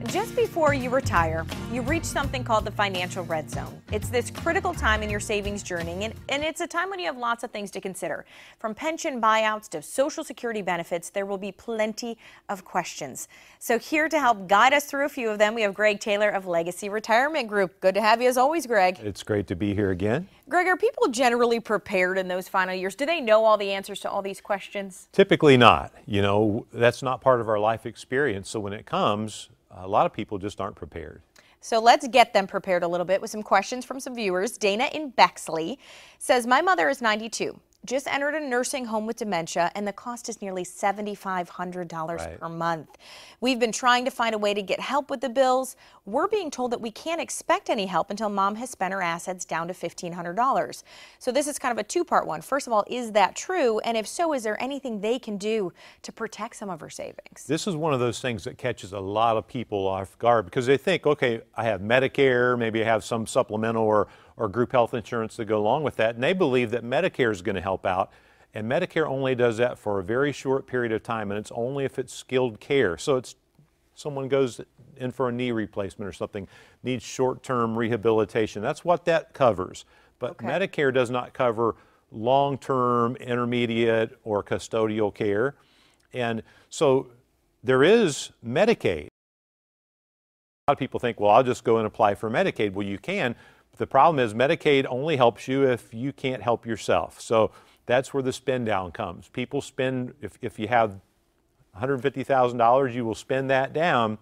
Just before you retire, you reach something called the financial red zone. It's this critical time in your savings journey, and it's a time when you have lots of things to consider. From pension buyouts to Social Security benefits, there will be plenty of questions. So here to help guide us through a few of them, we have Greg Taylor of Legacy Retirement Group. Good to have you as always, Greg. It's great to be here again. Greg, are people generally prepared in those final years? Do they know all the answers to all these questions? Typically not. You know, that's not part of our life experience. So when it comes, a lot of people just aren't prepared. So let's get them prepared a little bit with some questions from some viewers. Dana in Bexley says, my mother is 92. Just entered a nursing home with dementia, and the cost is nearly $7,500 per month. We've been trying to find a way to get help with the bills. We're being told that we can't expect any help until mom has spent her assets down to $1,500. So this is kind of a two-part one. First of all, is that true? And if so, is there anything they can do to protect some of her savings? This is one of those things that catches a lot of people off guard because they think, okay, I have Medicare, maybe I have some supplemental or group health insurance to go along with that, and they believe that Medicare is going to help out, and Medicare only does that for a very short period of time, and it's only if it's skilled care. So it's someone goes in for a knee replacement or something, needs short-term rehabilitation. That's what that covers. But Medicare does not cover long-term, intermediate, or custodial care. And so there is Medicaid. A lot of people think, well, I'll just go and apply for Medicaid. Well, you can. The problem is Medicaid only helps you if you can't help yourself. So that's where the spend down comes. People spend, if you have $150,000, you will spend that down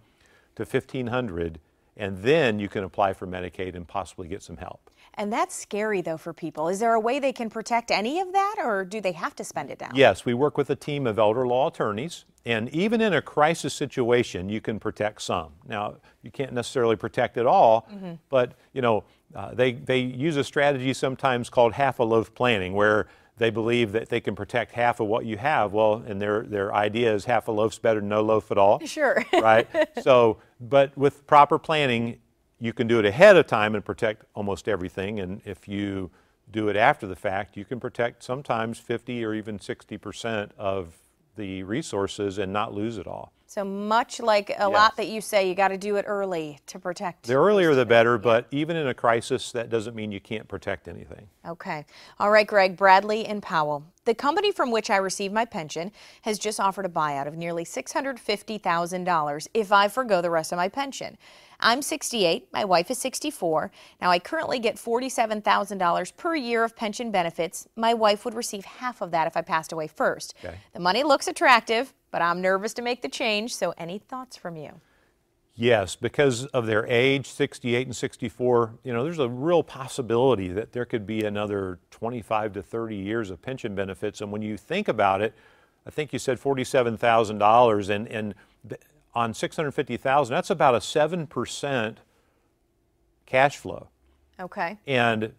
to $1,500, and then you can apply for Medicaid and possibly get some help. And that's scary, though, for people. Is there a way they can protect any of that, or do they have to spend it down? Yes, we work with a team of elder law attorneys, and even in a crisis situation, you can protect some. Now, you can't necessarily protect it all, but, you know, they use a strategy sometimes called half-a-loaf planning, where they believe that they can protect half of what you have. Well, and their idea is half a loaf's better than no loaf at all. Sure. Right? So, but with proper planning, you can do it ahead of time and protect almost everything. And if you do it after the fact, you can protect sometimes 50 or even 60% of the resources and not lose it all. So much like a lot that you say, you got to do it early to protect. The earlier the better, but even in a crisis, that doesn't mean you can't protect anything. Okay. All right, Greg. Bradley in Powell. The company from which I receive my pension has just offered a buyout of nearly $650,000 if I forgo the rest of my pension. I'm 68. My wife is 64. Now, I currently get $47,000 per year of pension benefits. My wife would receive half of that if I passed away first. Okay. The money looks attractive, but I'm nervous to make the change. So any thoughts from you? Yes, because of their age, 68 and 64, you know, there's a real possibility that there could be another 25 to 30 years of pension benefits. And when you think about it, I think you said $47,000 and on $650,000, that's about a 7% cash flow. Okay. And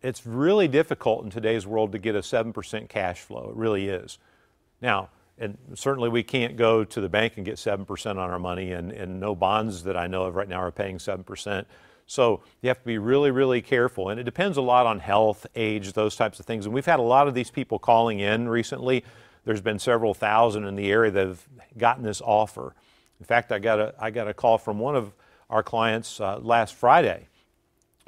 it's really difficult in today's world to get a 7% cash flow. It really is. Now, and certainly we can't go to the bank and get 7% on our money, and no bonds that I know of right now are paying 7%. So you have to be really, really careful. And it depends a lot on health, age, those types of things. And we've had a lot of these people calling in recently. There's been several thousand in the area that have gotten this offer. In fact, I got a call from one of our clients last Friday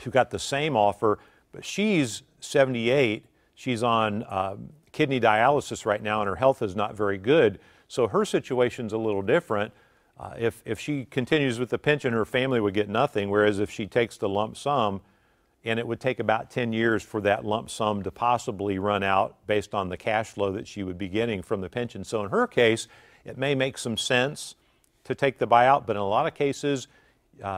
who got the same offer, but she's 78. She's on kidney dialysis right now, and her health is not very good. So her situation's a little different. If she continues with the pension, her family would get nothing, whereas if she takes the lump sum, and it would take about 10 years for that lump sum to possibly run out based on the cash flow that she would be getting from the pension. So in her case, it may make some sense to take the buyout, but in a lot of cases,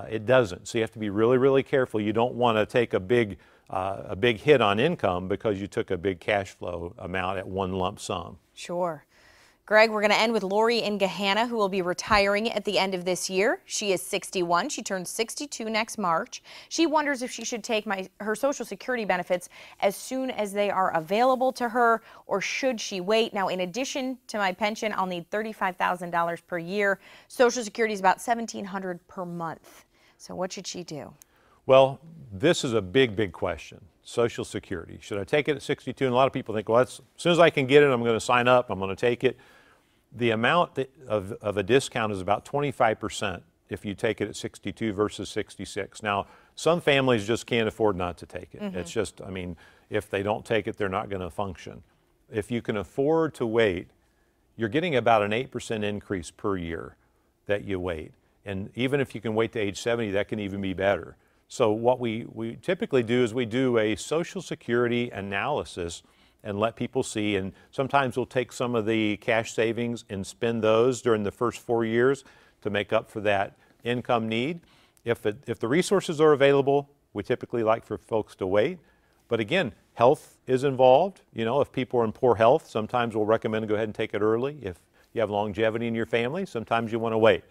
it doesn't. So you have to be really, really careful. You don't want to take a big hit on income because you took a big cash flow amount at one lump sum. Sure. Greg, we're going to end with Lori in Gahanna, who will be retiring at the end of this year. She is 61. She turns 62 next March. She wonders if she should take her Social Security benefits as soon as they are available to her, or should she wait? Now, in addition to my pension, I'll need $35,000 per year. Social Security is about $1,700 per month. So what should she do? Well, this is a big, big question. Social Security. Should I take it at 62? And a lot of people think, well, as soon as I can get it, I'm going to sign up. I'm going to take it. The amount of a discount is about 25% if you take it at 62 versus 66. Now, some families just can't afford not to take it. It's just, I mean, if they don't take it, they're not going to function. If you can afford to wait, you're getting about an 8% increase per year that you wait. And even if you can wait to age 70, that can even be better. So what we typically do is we do a Social Security analysis and let people see, and sometimes we'll take some of the cash savings and spend those during the first 4 years to make up for that income need. If the resources are available, we typically like for folks to wait. But again, health is involved. You know, if people are in poor health, sometimes we'll recommend to go ahead and take it early. If you have longevity in your family, sometimes you want to wait.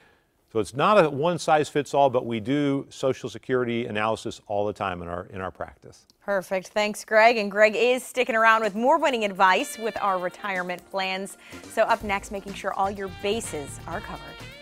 So it's not a one-size-fits-all, but we do Social Security analysis all the time in our practice. Perfect. Thanks, Greg. And Greg is sticking around with more winning advice with our retirement plans. So up next, making sure all your bases are covered.